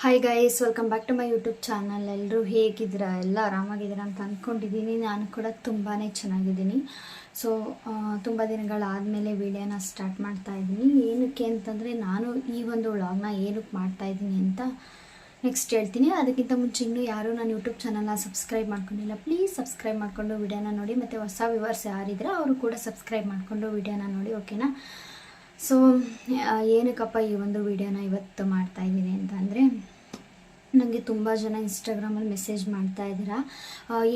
Hi guys, welcome back to my YouTube channel. ಎಲ್ಲರೂ ಹೇಗಿದ್ದೀರಾ? ಎಲ್ಲ ಆರಾಮಾಗಿದ್ದೀರಾ ಅಂತ ಅಂದ್ಕೊಂಡಿದ್ದೀನಿ. ನಾನು ಕೂಡ ತುಂಬಾ ಚೆನ್ನಾಗಿದ್ದೀನಿ. ಸೊ ತುಂಬ ದಿನಗಳಾದಮೇಲೆ ವಿಡಿಯೋನ ಸ್ಟಾರ್ಟ್ ಮಾಡ್ತಾ ಇದ್ದೀನಿ. ಏನಕ್ಕೆ ಅಂತಂದರೆ, ನಾನು ಈ ಒಂದು ವ್ಲಾಗ್ನ ಏನಕ್ಕೆ ಮಾಡ್ತಾಯಿದ್ದೀನಿ ಅಂತ ನೆಕ್ಸ್ಟ್ ಹೇಳ್ತೀನಿ. ಅದಕ್ಕಿಂತ ಮುಂಚೆ ಇನ್ನೂ ಯಾರೂ ನಾನು ಯೂಟ್ಯೂಬ್ ಚಾನಲ್ನ ಸಬ್ಸ್ಕ್ರೈಬ್ ಮಾಡ್ಕೊಂಡಿಲ್ಲ, ಪ್ಲೀಸ್ ಸಬ್ಸ್ಕ್ರೈಬ್ ಮಾಡಿಕೊಂಡು ವಿಡಿಯೋನ ನೋಡಿ. ಮತ್ತು ಹೊಸ ವ್ಯೂವರ್ಸ್ ಯಾರಿದ್ರೆ ಅವರು ಕೂಡ ಸಬ್ಸ್ಕ್ರೈಬ್ ಮಾಡಿಕೊಂಡು ವಿಡಿಯೋನ ನೋಡಿ, ಓಕೆನಾ? ಸೊ ಏನಕ್ಕಪ್ಪ ಈ ಒಂದು ವಿಡಿಯೋನ ಇವತ್ತು ಮಾಡ್ತಾಯಿದ್ದೀನಿ ಅಂತ ಅಂದರೆ, ನನಗೆ ತುಂಬ ಜನ ಇನ್ಸ್ಟಾಗ್ರಾಮಲ್ಲಿ ಮೆಸೇಜ್ ಮಾಡ್ತಾ ಇದ್ದೀರಾ,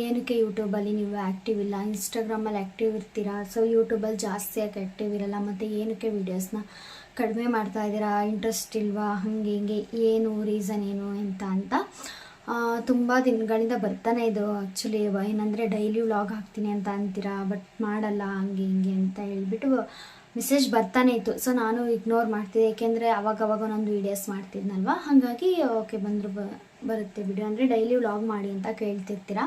ಏನಕ್ಕೆ ಯೂಟ್ಯೂಬಲ್ಲಿ ನೀವು ಆ್ಯಕ್ಟಿವ್ ಇಲ್ಲ, ಇನ್ಸ್ಟಾಗ್ರಾಮಲ್ಲಿ ಆ್ಯಕ್ಟಿವ್ ಇರ್ತೀರಾ, ಸೊ ಯೂಟ್ಯೂಬಲ್ಲಿ ಜಾಸ್ತಿ ಯಾಕೆ ಆ್ಯಕ್ಟಿವ್ ಇರಲ್ಲ, ಮತ್ತು ಏನಕ್ಕೆ ವೀಡಿಯೋಸ್ನ ಕಡಿಮೆ ಮಾಡ್ತಾ ಇದ್ದೀರಾ, ಇಂಟ್ರೆಸ್ಟ್ ಇಲ್ವಾ, ಹಾಗೆ ಹಿಂಗೆ ಏನು ರೀಸನ್ ಏನು ಅಂತ ತುಂಬ ದಿನಗಳಿಂದ ಬರ್ತಾನೆ ಇದು. ಆ್ಯಕ್ಚುಲಿ ಏನಂದರೆ, ಡೈಲಿ ವ್ಲಾಗ್ ಹಾಕ್ತೀನಿ ಅಂತ ಅಂತೀರಾ, ಬಟ್ ಮಾಡಲ್ಲ ಹಂಗೆ ಹಿಂಗೆ ಅಂತ ಹೇಳ್ಬಿಟ್ಟು ಮೆಸೇಜ್ ಬರ್ತಾನೆ ಇತ್ತು. ಸೊ ನಾನು ಇಗ್ನೋರ್ ಮಾಡ್ತಿದ್ದೆ, ಏಕೆಂದರೆ ಅವಾಗವಾಗ ಒಂದೊಂದು ವೀಡಿಯೋಸ್ ಮಾಡ್ತಿದ್ನಲ್ವ, ಹಾಗಾಗಿ ಓಕೆ ಬಂದರೂ ಬರುತ್ತೆ ವಿಡಿಯೋ, ಅಂದರೆ ಡೈಲಿ ವ್ಲಾಗ್ ಮಾಡಿ ಅಂತ ಕೇಳ್ತಿರ್ತೀರ.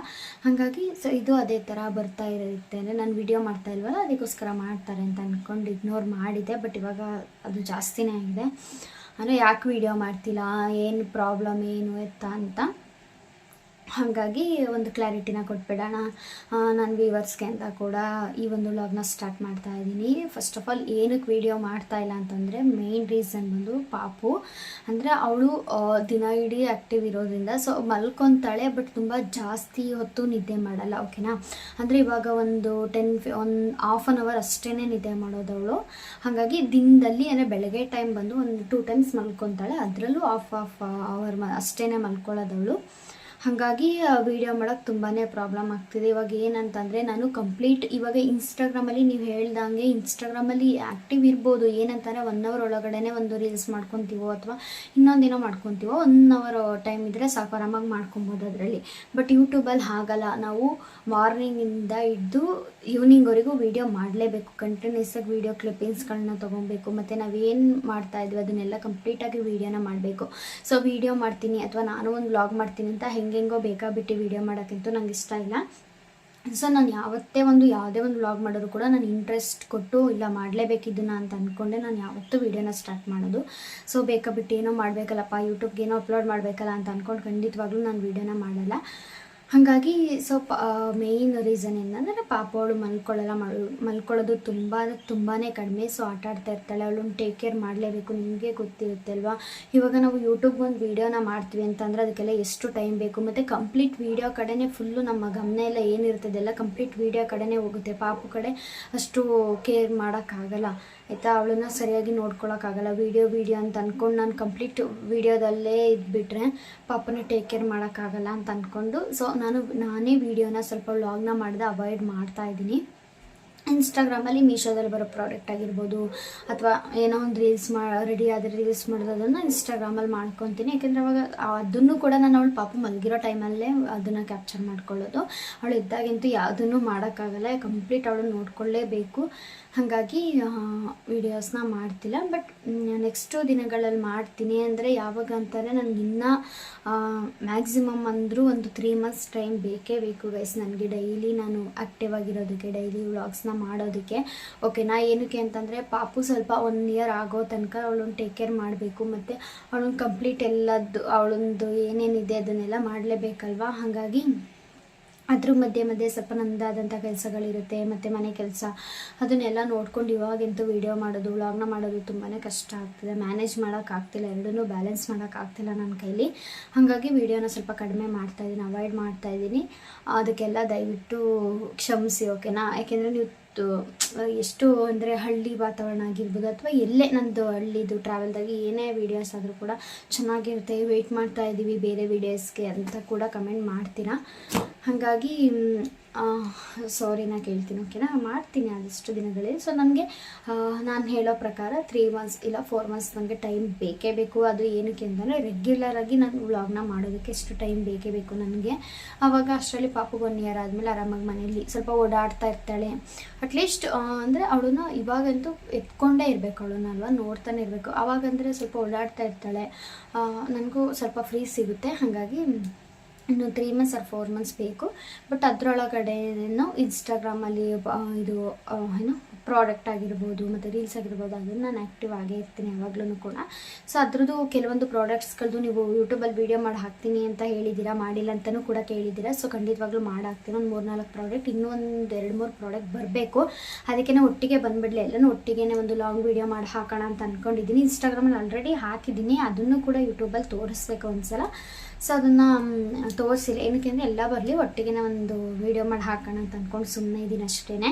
ಹಾಗಾಗಿ ಸೊ ಇದು ಅದೇ ಥರ ಬರ್ತಾ ಇರುತ್ತೆ. ಅಂದರೆ ನಾನು ವಿಡಿಯೋ ಮಾಡ್ತಾ ಇಲ್ವಲ್ಲ, ಅದಕ್ಕೋಸ್ಕರ ಮಾಡ್ತಾರೆ ಅಂತ ಅಂದ್ಕೊಂಡು ಇಗ್ನೋರ್ ಮಾಡಿದೆ. ಬಟ್ ಇವಾಗ ಅದು ಜಾಸ್ತಿನೇ ಆಗಿದೆ. ಅಂದರೆ ಯಾಕೆ ವಿಡಿಯೋ ಮಾಡ್ತಿಲ್ಲ, ಏನು ಪ್ರಾಬ್ಲಮ್ ಏನು ಎತ್ತ ಅಂತ, ಹಾಗಾಗಿ ಒಂದು ಕ್ಲಾರಿಟಿನ ಕೊಟ್ಬಿಡೋಣ ನನ್ನ ವ್ಯೂವರ್ಸ್ಗೆ ಅಂತ ಕೂಡ ಈ ಒಂದು ವ್ಲಾಗ್ನ ಸ್ಟಾರ್ಟ್ ಮಾಡ್ತಾ ಇದ್ದೀನಿ. ಫಸ್ಟ್ ಆಫ್ ಆಲ್ ಏನಕ್ಕೆ ವೀಡಿಯೋ ಮಾಡ್ತಾ ಇಲ್ಲ ಅಂತಂದರೆ, ಮೇಯ್ನ್ ರೀಸನ್ ಬಂದು ಪಾಪು. ಅಂದರೆ ಅವಳು ದಿನ ಇಡೀ ಆ್ಯಕ್ಟಿವ್ ಇರೋದ್ರಿಂದ ಸೊ ಮಲ್ಕೊತಾಳೆ, ಬಟ್ ತುಂಬ ಜಾಸ್ತಿ ಹೊತ್ತು ನಿದ್ದೆ ಮಾಡಲ್ಲ, ಓಕೆನಾ? ಅಂದರೆ ಇವಾಗ ಒಂದು ಹಾಫ್ ಆನ್ ಅವರ್ ಅಷ್ಟೇ ನಿದ್ದೆ ಮಾಡೋದವಳು. ಹಾಗಾಗಿ ದಿನದಲ್ಲಿ ಅಂದರೆ ಬೆಳಗ್ಗೆ ಟೈಮ್ ಬಂದು ಒಂದು 2 ಟೈಮ್ಸ್ ಮಲ್ಕೊತಾಳೆ, ಅದರಲ್ಲೂ ಹಾಫ್ ಅವರ್ ಅಷ್ಟೇ ಮಲ್ಕೊಳ್ಳೋದವಳು. ಹಾಗಾಗಿ ವೀಡಿಯೋ ಮಾಡೋಕ್ಕೆ ತುಂಬಾ ಪ್ರಾಬ್ಲಮ್ ಆಗ್ತಿದೆ. ಇವಾಗ ಏನಂತಂದರೆ, ನಾನು ಕಂಪ್ಲೀಟ್ ಇವಾಗ ಇನ್ಸ್ಟಾಗ್ರಾಮಲ್ಲಿ ನೀವು ಹೇಳ್ದಂಗೆ ಇನ್ಸ್ಟಾಗ್ರಾಮಲ್ಲಿ ಆ್ಯಕ್ಟಿವ್ ಇರ್ಬೋದು. ಏನಂತಾರೆ, 1 ಅವರ್ ಒಳಗಡೆ ಒಂದು ರೀಲ್ಸ್ ಮಾಡ್ಕೊತೀವೋ ಅಥವಾ ಇನ್ನೊಂದಿನೋ ಮಾಡ್ಕೊತೀವೋ, 1 ಅವರ್ ಟೈಮ್ ಇದ್ದರೆ ಸಾಕು, ಆರಾಮಾಗಿ ಮಾಡ್ಕೊಬೋದು ಅದರಲ್ಲಿ. ಬಟ್ ಯೂಟ್ಯೂಬಲ್ಲಿ ಹಾಗಲ್ಲ, ನಾವು ಮಾರ್ನಿಂಗಿಂದ ಹಿಡ್ದು ಈವ್ನಿಂಗ್ವರೆಗೂ ವೀಡಿಯೋ ಮಾಡಲೇಬೇಕು. ಕಂಟಿನ್ಯೂಸ್ ಆಗಿ ವೀಡಿಯೋ ಕ್ಲಿಪ್ಪಿಂಗ್ಸ್ಗಳನ್ನ ತೊಗೊಬೇಕು, ಮತ್ತು ನಾವೇನು ಮಾಡ್ತಾಯಿದ್ವಿ ಅದನ್ನೆಲ್ಲ ಕಂಪ್ಲೀಟಾಗಿ ವೀಡಿಯೋನ ಮಾಡಬೇಕು. ಸೊ ವೀಡಿಯೋ ಮಾಡ್ತೀನಿ ಅಥವಾ ನಾನು ಒಂದು ವ್ಲಾಗ್ ಮಾಡ್ತೀನಿ ಅಂತ ಹೆಂಗೆಂಗೋ ಬೇಕಾಬಿಟ್ಟು ವೀಡಿಯೋ ಮಾಡೋಕ್ಕಂತೂ ನಂಗೆ ಇಷ್ಟ ಇಲ್ಲ. ಸೊ ನಾನು ಯಾವುದೇ ಒಂದು ವ್ಲಾಗ್ ಮಾಡೋರು ಕೂಡ ನಾನು ಇಂಟ್ರೆಸ್ಟ್ ಕೊಟ್ಟು ಇಲ್ಲ ಮಾಡಲೇಬೇಕಿದ್ದನ್ನ ಅಂತ ಅಂದ್ಕೊಂಡೆ ನಾನು ಯಾವತ್ತೂ ವೀಡಿಯೋನ ಸ್ಟಾರ್ಟ್ ಮಾಡೋದು. ಸೊ ಬೇಕಾಬಿಟ್ಟು ಏನೋ ಮಾಡಬೇಕಲ್ಲಪ್ಪ, ಯೂಟ್ಯೂಬ್ಗೆ ಏನೋ ಅಪ್ಲೋಡ್ ಮಾಡಬೇಕಲ್ಲ ಅಂತ ಅಂದ್ಕೊಂಡು ಖಂಡಿತವಾಗ್ಲೂ ನಾನು ವೀಡಿಯೋನ ಮಾಡಲ್ಲ. ಹಾಗಾಗಿ ಸ್ವಲ್ಪ ಮೇಯ್ನ್ ರೀಸನ್ ಏನಂದರೆ, ಪಾಪವಳು ಮಲ್ಕೊಳ್ಳೋದು ತುಂಬಾ ಕಡಿಮೆ. ಸೊ ಆಟಾಡ್ತಾ ಇರ್ತಾಳೆ, ಅವಳನ್ನು ಟೇಕ್ ಕೇರ್ ಮಾಡಲೇಬೇಕು. ನಿಮಗೆ ಗೊತ್ತಿರುತ್ತೆ ಅಲ್ವಾ, ಇವಾಗ ನಾವು ಯೂಟ್ಯೂಬ್ ಒಂದು ವೀಡಿಯೋನ ಮಾಡ್ತೀವಿ ಅಂತಂದರೆ ಅದಕ್ಕೆಲ್ಲ ಎಷ್ಟು ಟೈಮ್ ಬೇಕು, ಮತ್ತು ಕಂಪ್ಲೀಟ್ ವೀಡಿಯೋ ಕಡೆನೇ ಫುಲ್ಲು ನಮ್ಮ ಗಮನ ಎಲ್ಲ ಏನಿರ್ತದೆ ಎಲ್ಲ ಕಂಪ್ಲೀಟ್ ವೀಡಿಯೋ ಕಡೆನೇ ಹೋಗುತ್ತೆ. ಪಾಪು ಕಡೆ ಅಷ್ಟು ಕೇರ್ ಮಾಡೋಕ್ಕಾಗಲ್ಲ ಆಯಿತಾ, ಅವಳನ್ನು ಸರಿಯಾಗಿ ನೋಡ್ಕೊಳ್ಳೋಕ್ಕಾಗಲ್ಲ. ವೀಡಿಯೋ ಅಂತ ಅಂದ್ಕೊಂಡು ನಾನು ಕಂಪ್ಲೀಟ್ ವೀಡಿಯೋದಲ್ಲೇ ಇದ್ಬಿಟ್ರೆ ಪಾಪನ ಟೇಕ್ ಕೇರ್ ಮಾಡೋಕ್ಕಾಗಲ್ಲ ಅಂತ ಅಂದ್ಕೊಂಡು ಸೊ ನಾನೇ ವೀಡಿಯೋನ ಸ್ವಲ್ಪ ವ್ಲಾಗ್ನ ಮಾಡಿದೆ ಅವಾಯ್ಡ್ ಮಾಡ್ತಾಯಿದ್ದೀನಿ. ಇನ್ಸ್ಟಾಗ್ರಾಮಲ್ಲಿ ಮೀಶೋದಲ್ಲಿ ಬರೋ ಪ್ರಾಡಕ್ಟ್ ಆಗಿರ್ಬೋದು, ಅಥವಾ ಏನೋ ಒಂದು ರೆಡಿ ಆದರೆ ರೀಲ್ಸ್ ಮಾಡೋದನ್ನು ಇನ್ಸ್ಟಾಗ್ರಾಮಲ್ಲಿ ಮಾಡ್ಕೊತೀನಿ. ಯಾಕೆಂದರೆ ಅವಾಗ ಅದನ್ನು ಕೂಡ ನಾನು ಅವಳು ಪಾಪು ಮಲಗಿರೋ ಟೈಮಲ್ಲೇ ಅದನ್ನು ಕ್ಯಾಪ್ಚರ್ ಮಾಡ್ಕೊಳ್ಳೋದು. ಅವಳು ಇದ್ದಾಗಂತೂ ಯಾವುದನ್ನು ಮಾಡೋಕ್ಕಾಗಲ್ಲ, ಕಂಪ್ಲೀಟ್ ಅವಳು ನೋಡ್ಕೊಳ್ಳೇಬೇಕು. ಹಾಗಾಗಿ ವೀಡಿಯೋಸ್ನ ಮಾಡ್ತಿಲ್ಲ. ಬಟ್ ನೆಕ್ಸ್ಟು ದಿನಗಳಲ್ಲಿ ಮಾಡ್ತೀನಿ. ಅಂದರೆ ಯಾವಾಗ ಅಂತಾರೆ, ನನಗಿನ್ನೂ ಮ್ಯಾಕ್ಸಿಮಮ್ ಅಂದರೂ ಒಂದು 3 ಮಂತ್ಸ್ ಟೈಮ್ ಬೇಕೇ ಬೇಕು ಗೈಸ್, ನನಗೆ ಡೈಲಿ ನಾನು ಆ್ಯಕ್ಟಿವ್ ಆಗಿರೋದಕ್ಕೆ, ಡೈಲಿ ವ್ಲಾಗ್ಸ್ನ ಮಾಡೋದಕ್ಕೆ, ಓಕೆನಾ? ಏನಕ್ಕೆ ಅಂತಂದರೆ, ಪಾಪು ಸ್ವಲ್ಪ 1 ಇಯರ್ ಆಗೋ ತನಕ ಅವಳನ್ನು ಟೇಕ್ ಕೇರ್ ಮಾಡಬೇಕು, ಮತ್ತು ಅವಳನ್ನು ಕಂಪ್ಲೀಟ್ ಎಲ್ಲದ್ದು ಅವಳೊಂದು ಏನೇನಿದೆ ಅದನ್ನೆಲ್ಲ ಮಾಡಲೇಬೇಕಲ್ವ. ಹಾಗಾಗಿ ಅದ್ರ ಮಧ್ಯೆ ಸ್ವಲ್ಪ ನಂದಾದಂಥ ಕೆಲಸಗಳಿರುತ್ತೆ, ಮತ್ತು ಮನೆ ಕೆಲಸ ಅದನ್ನೆಲ್ಲ ನೋಡ್ಕೊಂಡು ಇವಾಗಂತೂ ವೀಡಿಯೋ ಮಾಡೋದು ವ್ಲಾಗ್ನ ಮಾಡೋದು ತುಂಬಾ ಕಷ್ಟ ಆಗ್ತಿದೆ. ಮ್ಯಾನೇಜ್ ಮಾಡೋಕ್ಕಾಗ್ತಿಲ್ಲ, ಎರಡನ್ನೂ ಬ್ಯಾಲೆನ್ಸ್ ಮಾಡೋಕ್ಕಾಗ್ತಿಲ್ಲ ನನ್ನ ಕೈಲಿ. ಹಾಗಾಗಿ ವೀಡಿಯೋನ ಸ್ವಲ್ಪ ಕಡಿಮೆ ಮಾಡ್ತಾಯಿದ್ದೀನಿ, ಅವಾಯ್ಡ್ ಮಾಡ್ತಾಯಿದ್ದೀನಿ. ಅದಕ್ಕೆಲ್ಲ ದಯವಿಟ್ಟು ಕ್ಷಮಿಸಿ, ಓಕೆನಾ? ಯಾಕೆಂದರೆ ನೀವು ಎಷ್ಟು ಅಂದರೆ ಹಳ್ಳಿ ವಾತಾವರಣ ಆಗಿರ್ಬೋದು, ಅಥವಾ ಎಲ್ಲೇ ನಂದು ಹಳ್ಳಿದು ಟ್ರಾವೆಲ್ದಾಗಿ ಏನೇ ವೀಡಿಯೋಸ್ ಆದರೂ ಕೂಡ ಚೆನ್ನಾಗಿರುತ್ತೆ, ವೆಯ್ಟ್ ಮಾಡ್ತಾ ಇದ್ದೀವಿ ಬೇರೆ ವೀಡಿಯೋಸ್ಗೆ ಅಂತ ಕೂಡ ಕಮೆಂಟ್ ಮಾಡ್ತೀರಾ. ಹಾಗಾಗಿ ಸಾರಿನ ಕೇಳ್ತೀನಿ, ಓಕೆನಾ? ಮಾಡ್ತೀನಿ ಆದಷ್ಟು ದಿನಗಳಲ್ಲಿ. ಸೊ ನನಗೆ ನಾನು ಹೇಳೋ ಪ್ರಕಾರ 3 ಮಂತ್ಸ್ ಇಲ್ಲ 4 ಮಂತ್ಸ್ ನನಗೆ ಟೈಮ್ ಬೇಕೇ ಬೇಕು. ಅದು ಏನಕ್ಕೆ ಅಂತಂದರೆ, ರೆಗ್ಯುಲರಾಗಿ ನಾನು ವ್ಲಾಗ್ನ ಮಾಡೋದಕ್ಕೆ ಎಷ್ಟು ಟೈಮ್ ಬೇಕೇ ಬೇಕು ನನಗೆ. ಆವಾಗ ಅಷ್ಟರಲ್ಲಿ ಪಾಪು 1 ಇಯರ್ ಆದಮೇಲೆ ಆರಾಮಾಗಿ ಮನೆಯಲ್ಲಿ ಸ್ವಲ್ಪ ಓಡಾಡ್ತಾ ಇರ್ತಾಳೆ. ಅಟ್ಲೀಸ್ಟ್ ಅಂದರೆ ಅವಳನ್ನ ಇವಾಗಂತೂ ಎತ್ಕೊಂಡೇ ಇರಬೇಕು, ಅವಳನ್ನಲ್ವ ನೋಡ್ತಾನೆ ಇರಬೇಕು. ಆವಾಗಂದರೆ ಸ್ವಲ್ಪ ಓಡಾಡ್ತಾ ಇರ್ತಾಳೆ, ನನಗೂ ಸ್ವಲ್ಪ ಫ್ರೀ ಸಿಗುತ್ತೆ. ಹಾಗಾಗಿ ಇನ್ನು 3 ಮಂತ್ಸ್ ಆರ್ 4 ಮಂತ್ಸ್ ಬೇಕು. ಬಟ್ ಅದರೊಳಗಡೆ ಇನ್ಸ್ಟಾಗ್ರಾಮಲ್ಲಿ ಇದು ಏನು ಪ್ರಾಡಕ್ಟ್ ಆಗಿರ್ಬೋದು ಮತ್ತು ರೀಲ್ಸ್ ಆಗಿರ್ಬೋದು ಅದನ್ನು ನಾನು ಆ್ಯಕ್ಟಿವ್ ಆಗೇ ಇರ್ತೀನಿ ಯಾವಾಗಲೂ ಕೂಡ. ಸೊ ಅದ್ರದ್ದು ಕೆಲವೊಂದು ಪ್ರಾಡಕ್ಟ್ಸ್ಗಳದ್ದು ನೀವು ಯೂಟ್ಯೂಬಲ್ಲಿ ವೀಡಿಯೋ ಮಾಡಿ ಹಾಕ್ತೀನಿ ಅಂತ ಹೇಳಿದ್ದೀರಾ, ಮಾಡಿಲ್ಲ ಅಂತಲೂ ಕೂಡ ಕೇಳಿದ್ದೀರಾ. ಸೊ ಖಂಡಿತವಾಗ್ಲೂ ಮಾಡಿ ಹಾಕ್ತೀನಿ. ಒಂದು 3-4 ಪ್ರಾಡಕ್ಟ್, ಇನ್ನೂ ಒಂದು 2-3 ಪ್ರಾಡಕ್ಟ್ ಬರಬೇಕು. ಅದಕ್ಕೆ ಒಟ್ಟಿಗೆ ಬಂದುಬಿಡಲಿ, ಎಲ್ಲನೂ ಒಟ್ಟಿಗೆ ಒಂದು ಲಾಂಗ್ ವೀಡಿಯೋ ಮಾಡಿ ಹಾಕೋಣ ಅಂತ ಅಂದ್ಕೊಂಡಿದ್ದೀನಿ. ಇನ್ಸ್ಟಾಗ್ರಾಮಲ್ಲಿ ಆಲ್ರೆಡಿ ಹಾಕಿದ್ದೀನಿ, ಅದನ್ನು ಕೂಡ ಯೂಟ್ಯೂಬಲ್ಲಿ ತೋರಿಸ್ಬೇಕು ಒಂದ್ಸಲ. ಸೊ ಅದನ್ನು ತೋರಿಸಿಲ್ಲ, ಏನಕ್ಕೆ ಅಂದರೆ ಎಲ್ಲ ಬರಲಿ ಒಟ್ಟಿಗೆ ಒಂದು ವೀಡಿಯೋ ಮಾಡಿ ಹಾಕೋಣ ಅಂತ ಅಂದ್ಕೊಂಡು ಸುಮ್ಮನೆ ಇದ್ದೀನಿ ಅಷ್ಟೇ.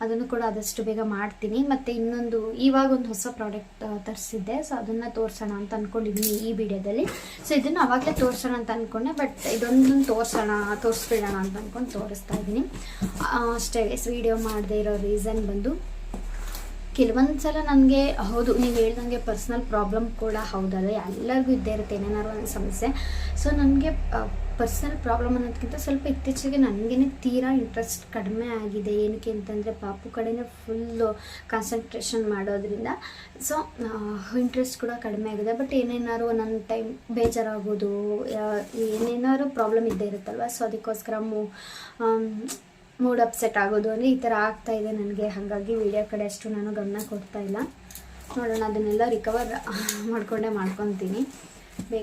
ಅದನ್ನು ಕೂಡ ಆದಷ್ಟು ಬೇಗ ಮಾಡ್ತೀನಿ. ಮತ್ತು ಇನ್ನೊಂದು ಇವಾಗ ಒಂದು ಹೊಸ ಪ್ರಾಡಕ್ಟ್ ತರಿಸಿದ್ದೆ, ಸೊ ಅದನ್ನು ತೋರಿಸೋಣ ಅಂತ ಅಂದ್ಕೊಂಡಿದ್ದೀನಿ ಈ ವಿಡಿಯೋದಲ್ಲಿ. ಸೊ ಇದನ್ನು ಅವಾಗಲೇ ತೋರಿಸೋಣ ಅಂತ ಅಂದ್ಕೊಂಡೆ, ಬಟ್ ಇದೊಂದನ್ನು ತೋರಿಸ್ಬಿಡೋಣ ಅಂತ ಅಂದ್ಕೊಂಡು ತೋರಿಸ್ತಾ ಇದ್ದೀನಿ ಅಷ್ಟೇ. ವೀಡಿಯೋ ಮಾಡದೇ ಇರೋ ರೀಸನ್ ಬಂದು ಕೆಲವೊಂದು ಸಲ ನನಗೆ ಹೌದು ನೀವು ಹೇಳ್ದಂಗೆ ಪರ್ಸ್ನಲ್ ಪ್ರಾಬ್ಲಮ್ ಕೂಡ ಹೌದಲ್ಲ, ಎಲ್ಲರಿಗೂ ಇದ್ದೇ ಇರುತ್ತೆ ಏನೇನಾದ್ರು ಒಂದು ಸಮಸ್ಯೆ. ಸೊ ನನಗೆ ಪರ್ಸ್ನಲ್ ಪ್ರಾಬ್ಲಮ್ ಅನ್ನೋದಕ್ಕಿಂತ ಸ್ವಲ್ಪ ಇತ್ತೀಚೆಗೆ ನನಗೇ ತೀರಾ ಇಂಟ್ರೆಸ್ಟ್ ಕಡಿಮೆ ಆಗಿದೆ. ಏನಕ್ಕೆ ಅಂತಂದರೆ ಪಾಪು ಕಡೆನೇ ಫುಲ್ಲು ಕಾನ್ಸಂಟ್ರೇಷನ್ ಮಾಡೋದ್ರಿಂದ ಸೊ ಇಂಟ್ರೆಸ್ಟ್ ಕೂಡ ಕಡಿಮೆ ಆಗಿದೆ. ಬಟ್ ಏನೇನಾದ್ರು ಒಂದೊಂದು ಟೈಮ್ ಬೇಜಾರಾಗೋದು, ಏನೇನಾದ್ರು ಪ್ರಾಬ್ಲಮ್ ಇದ್ದೇ ಇರುತ್ತಲ್ವ. ಸೊ ಅದಕ್ಕೋಸ್ಕರ ಮೂಡ್ ಅಪ್ಸೆಟ್ ಆಗೋದು ಅಂದರೆ ಈ ಥರ ಆಗ್ತಾಯಿದೆ ನನಗೆ. ಹಾಗಾಗಿ ವೀಡಿಯೋ ಕಡೆ ಅಷ್ಟು ನಾನು ಗಮನ ಕೊಡ್ತಾ ಇಲ್ಲ. ನೋಡೋಣ, ಅದನ್ನೆಲ್ಲ ರಿಕವರ್ ಮಾಡ್ಕೊತೀನಿ.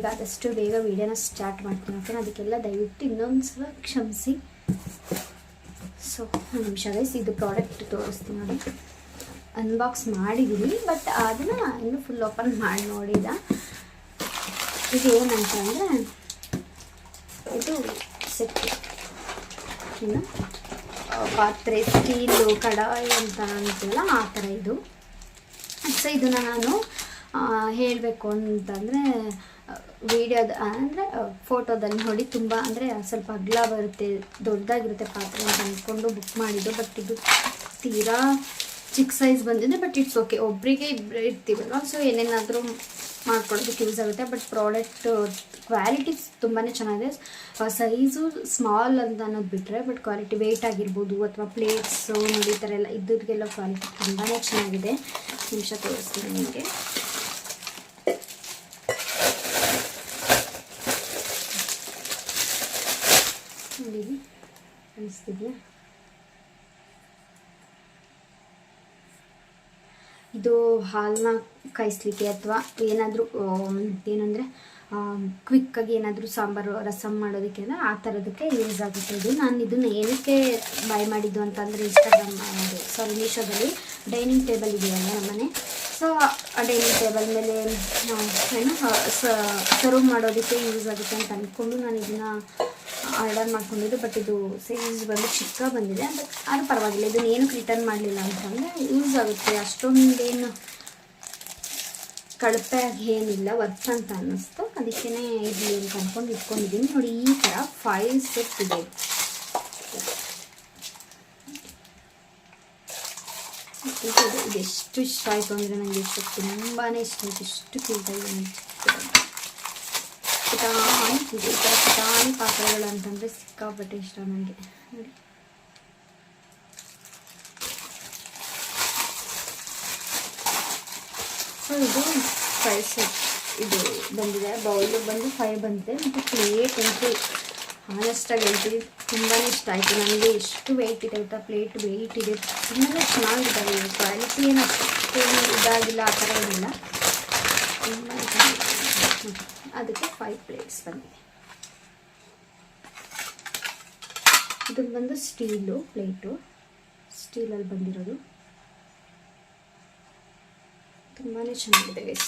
ಆದಷ್ಟು ಬೇಗ ವೀಡಿಯೋನ ಸ್ಟಾರ್ಟ್ ಮಾಡ್ತೀನಿ. ಓಕೆನಾ? ಅದಕ್ಕೆಲ್ಲ ದಯವಿಟ್ಟು ಇನ್ನೊಂದು ಸಲ ಕ್ಷಮಿಸಿ. ಸೊ ಒಂದು ನಿಮಿಷ ಗೈಸ್, ಇದು ಪ್ರಾಡಕ್ಟ್ ತೋರಿಸ್ತೀನಿ ನೋಡಿ. ಅನ್ಬಾಕ್ಸ್ ಮಾಡಿದ್ದೀನಿ, ಬಟ್ ಅದನ್ನು ಇನ್ನೂ ಫುಲ್ ಓಪನ್ ಮಾಡಿ ನೋಡಿದ. ಇದು ಏನಂತ ಅಂದರೆ ಇದು ಸೆಟ್, ಇನ್ನು ಪಾತ್ರೆ, ಸ್ಟೀಲು, ಕಡಾಯಿ ಅಂತ ಅಂತೀವಲ್ಲ ಆ ಥರ ಇದು. ಸೊ ಇದನ್ನು ನಾನು ಹೇಳಬೇಕು ಅಂತಂದರೆ ವೀಡಿಯೋದ ಅಂದರೆ ಫೋಟೋದಲ್ಲಿ ನೋಡಿ ತುಂಬ ಅಂದರೆ ಸ್ವಲ್ಪ ಅಗಲ ಬರುತ್ತೆ, ದೊಡ್ಡದಾಗಿರುತ್ತೆ ಪಾತ್ರೆ ಅಂತ ಅಂದ್ಕೊಂಡು ಬುಕ್ ಮಾಡಿದ್ದು. ಬಟ್ ಇದು ತೀರಾ ಚಿಕ್ಕ ಸೈಜ್ ಬಂದಿದೆ. ಬಟ್ ಇಟ್ಸ್ ಓಕೆ, ಒಬ್ಬರಿಗೆ ಇಬ್ಬರು ಇರ್ತೀವಲ್ವ, ಸೊ ಏನೇನಾದರೂ ಮಾಡ್ಕೊಳ್ಳೋದಕ್ಕೆ ಯೂಸ್ ಆಗುತ್ತೆ. ಬಟ್ ಪ್ರಾಡಕ್ಟ್ ಕ್ವಾಲಿಟಿ ತುಂಬಾ ಚೆನ್ನಾಗಿದೆ. ಸೈಜು ಸ್ಮಾಲ್ ಅಂತ ಅನ್ನೋದು ಬಿಟ್ಟರೆ, ಬಟ್ ಕ್ವಾಲಿಟಿ ವೆಯ್ಟ್ ಆಗಿರ್ಬೋದು ಅಥವಾ ಪ್ಲೇಟ್ಸು ನೋಡಿ ಈ ಥರ ಎಲ್ಲ ಇದ್ದರಿಗೆಲ್ಲ ಕ್ವಾಲಿಟಿ ತುಂಬಾ ಚೆನ್ನಾಗಿದೆ. ನಿಮಿಷ ತೋರಿಸ್ತೀನಿ ನಿಮಗೆ. ನೋಡಿ ಅನಿಸ್ತಿದೆಯಾ? ಇದು ಹಾಲನ್ನ ಕಾಯಿಸ್ಲಿಕ್ಕೆ ಅಥವಾ ಏನಾದರೂ ಏನಂದರೆ ಕ್ವಿಕ್ಕಾಗಿ ಏನಾದರೂ ಸಾಂಬಾರು ರಸಮ್ ಮಾಡೋದಕ್ಕೆ ಅಂದರೆ ಆ ಥರದಕ್ಕೆ ಯೂಸ್ ಆಗುತ್ತೆ ಇದು. ನಾನು ಇದನ್ನು ಏನಕ್ಕೆ ಬೈ ಮಾಡಿದ್ದು ಅಂತಂದರೆ ಮೀಶೋದಲ್ಲಿ ಡೈನಿಂಗ್ ಟೇಬಲ್ ಇದೆಯಲ್ಲ ನಮ್ಮನೆ. ಸೊ ಆ ಡೈನಿಂಗ್ ಟೇಬಲ್ ಮೇಲೆ ಏನು ಸರ್ವ್ ಮಾಡೋದಕ್ಕೆ ಯೂಸ್ ಆಗುತ್ತೆ ಅಂತ ಅಂದ್ಕೊಂಡು ನಾನು ಇದನ್ನು ಆರ್ಡರ್ ಮಾಡ್ಕೊಂಡಿದ್ದು. ಬಟ್ ಇದು ಸೈಜ್ ಬಂದು ಚಿಕ್ಕ ಬಂದಿದೆ, ಬಟ್ ಅದು ಪರವಾಗಿಲ್ಲ. ಇದನ್ನು ಏನಕ್ಕೆ ರಿಟರ್ನ್ ಮಾಡಲಿಲ್ಲ ಅಂತಂದರೆ ಯೂಸ್ ಆಗುತ್ತೆ, ಅಷ್ಟೊಂದೇನು ಕಳಪೆ ಆಗಿ ಏನಿಲ್ಲ, ವರ್ತ್ ಅಂತ ಅನ್ನಿಸ್ತು. ಅದಕ್ಕೇ ಇರಲಿ ಅಂತ ಅಂದ್ಕೊಂಡು ಇಟ್ಕೊಂಡಿದ್ದೀನಿ. ನೋಡಿ ಈ ಥರ 5 ಸೆಟ್ ಇದೆ. ಇದು ಎಷ್ಟು ಇಷ್ಟ ಆಯಿತು ಅಂದರೆ ನನಗೆ ಎಷ್ಟು ತುಂಬಾ ಇಷ್ಟ ಆಯಿತು. ಎಷ್ಟು ಕ್ಯೂಟಾಗಿದೆ, ಪುಟಾಣಿ ಇದೆ. ಈ ಥರ ಪುಟಾಣಿ ಪಾತ್ರೆಗಳು ಅಂತಂದರೆ ಸಿಕ್ಕಾಪಟ್ಟೆ ಇಷ್ಟ ನನಗೆ. ನೋಡಿ ಸೊ ಇದು 5 ಸೆಟ್ ಇದು ಬಂದಿದೆ. ಬೌಲು ಬಂದು 5 ಬಂದಿದೆ. ಮತ್ತು ಪ್ಲೇಟ್ ಅಂತೂ ಆನೆಸ್ಟಾಗಿ ಹೇಳ್ತೀವಿ ತುಂಬಾ ಇಷ್ಟ ಆಯಿತು ನನಗೆ. ಎಷ್ಟು ವೆಯ್ಟ್ ಇದೆ ಗೊತ್ತಾ, ಪ್ಲೇಟ್ ವೆಯ್ಟ್ ಇದೆ, ತುಂಬಾ ಚೆನ್ನಾಗಿದ್ದಾವೆ. ಕ್ವಾಲಿಟಿ ಏನು ಅಷ್ಟೇನು ಇದಾಗಿಲ್ಲ, ಆ ಥರ ಏನಿಲ್ಲ, ತುಂಬಾ ಚೆನ್ನಾಗಿದೆ. ಅದಕ್ಕೆ 5 ಪ್ಲೇಟ್ಸ್ ಬಂದಿದೆ. ಇದು ಬಂದು ಸ್ಟೀಲು ಪ್ಲೇಟು, ಸ್ಟೀಲಲ್ಲಿ ಬಂದಿರೋದು ತುಂಬಾ ಚೆನ್ನಾಗಿದೆ ಗೈಸ್.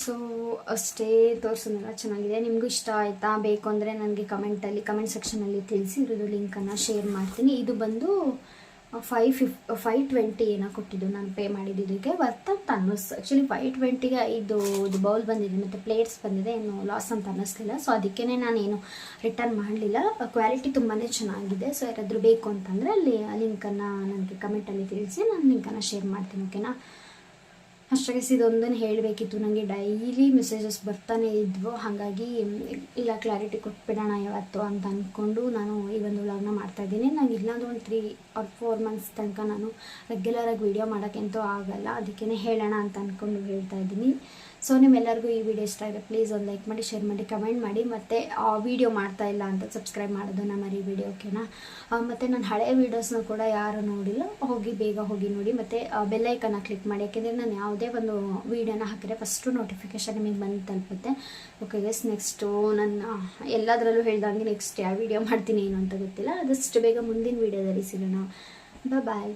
ಸೊ ಅಷ್ಟೇ ತೋರಿಸೋದೆಲ್ಲ ಚೆನ್ನಾಗಿದೆ. ನಿಮಗೂ ಇಷ್ಟ ಆಯಿತಾ? ಬೇಕು ಅಂದರೆ ನನಗೆ ಕಮೆಂಟ್ ಸೆಕ್ಷನಲ್ಲಿ ತಿಳಿಸಿ, ಇರೋದು ಲಿಂಕನ್ನು ಶೇರ್ ಮಾಡ್ತೀನಿ. ಇದು ಬಂದು 520 ಏನೋ ಕೊಟ್ಟಿದ್ದು ನಾನು ಪೇ ಮಾಡಿದ್ದಕ್ಕೆ. ವರ್ತ್ ಅಂತ ಅನ್ನಿಸ್ತು ಆ್ಯಕ್ಚುಲಿ. 520ಗೆ ಇದು ಬೌಲ್ ಬಂದಿದೆ ಮತ್ತು ಪ್ಲೇಟ್ಸ್ ಬಂದಿದೆ, ಏನು ಲಾಸ್ ಅಂತ ಅನ್ನಿಸ್ಲಿಲ್ಲ. ಸೊ ಅದಕ್ಕೇ ನಾನೇನು ರಿಟರ್ನ್ ಮಾಡಲಿಲ್ಲ. ಕ್ವಾಲಿಟಿ ತುಂಬಾ ಚೆನ್ನಾಗಿದೆ. ಸೊ ಯಾರಾದರೂ ಬೇಕು ಅಂತಂದರೆ ಅಲ್ಲಿ ಲಿಂಕನ್ನು ನನಗೆ ಕಮೆಂಟಲ್ಲಿ ತಿಳಿಸಿ, ನಾನು ಲಿಂಕನ್ನು ಶೇರ್ ಮಾಡ್ತೀನಿ. ಓಕೆನಾ? ಅಷ್ಟಾಗಿ ಇದೊಂದನ್ನು ಹೇಳಬೇಕಿತ್ತು. ನನಗೆ ಡೈಲಿ ಮೆಸೇಜಸ್ ಬರ್ತಾನೆ ಇದ್ವು, ಹಾಗಾಗಿ ಇಲ್ಲ ಕ್ಲಾರಿಟಿ ಕೊಟ್ಬಿಡೋಣ ಯಾವತ್ತು ಅಂತ ಅಂದ್ಕೊಂಡು ನಾನು ಈ ಒಂದು ವ್ಲಾಗ್ನ ಮಾಡ್ತಾಯಿದ್ದೀನಿ. ನಾನು ಇಲ್ಲಾಂದ್ರೆ ಒಂದು ಆರ್ 4 ಮಂತ್ಸ್ ತನಕ ನಾನು ರೆಗ್ಯುಲರಾಗಿ ವೀಡಿಯೋ ಮಾಡೋಕ್ಕಂತೂ ಆಗಲ್ಲ. ಅದಕ್ಕೇ ಹೇಳೋಣ ಅಂತ ಅಂದ್ಕೊಂಡು ಹೇಳ್ತಾ ಇದ್ದೀನಿ. ಸೊ ನಿಮ್ಮೆಲ್ಲರಿಗೂ ಈ ವಿಡಿಯೋ ಇಷ್ಟ ಆದರೆ ಪ್ಲೀಸ್ ಒಂದು ಲೈಕ್ ಮಾಡಿ, ಶೇರ್ ಮಾಡಿ, ಕಮೆಂಟ್ ಮಾಡಿ. ಮತ್ತು ವಿಡಿಯೋ ಮಾಡ್ತಾ ಇಲ್ಲ ಅಂತ ಸಬ್ಸ್ಕ್ರೈಬ್ ಮಾಡೋದನ್ನ ಮರಿಬೇಡಿ, ಓಕೆನಾ. ಮತ್ತು ನಾನು ಹಳೆ ವೀಡಿಯೋಸ್ನ ಕೂಡ ಯಾರು ನೋಡಿಲ್ಲ ಬೇಗ ಹೋಗಿ ನೋಡಿ. ಮತ್ತು ಬೆಲ್ಲೈಕನ್ನ ಕ್ಲಿಕ್ ಮಾಡಿ, ಯಾಕೆಂದರೆ ನಾನು ಯಾವುದೇ ಒಂದು ವೀಡಿಯೋನ ಹಾಕಿದ್ರೆ ಫಸ್ಟು ನೋಟಿಫಿಕೇಷನ್ ನಿಮಗೆ ಬಂದು ತಲುಪುತ್ತೆ. ಓಕೆ ಗೈಸ್, ನೆಕ್ಸ್ಟು ನನ್ನ ಎಲ್ಲದರಲ್ಲೂ ಹೇಳ್ದಂಗೆ ನೆಕ್ಸ್ಟ್ ಯಾವ ವೀಡಿಯೋ ಮಾಡ್ತೀನಿ ಏನು ಅಂತ ಗೊತ್ತಿಲ್ಲ. ಆದಷ್ಟು ಬೇಗ ಮುಂದಿನ ವೀಡಿಯೋದಲ್ಲಿ ಸಿಗೋಣ. ಬಾಯ್.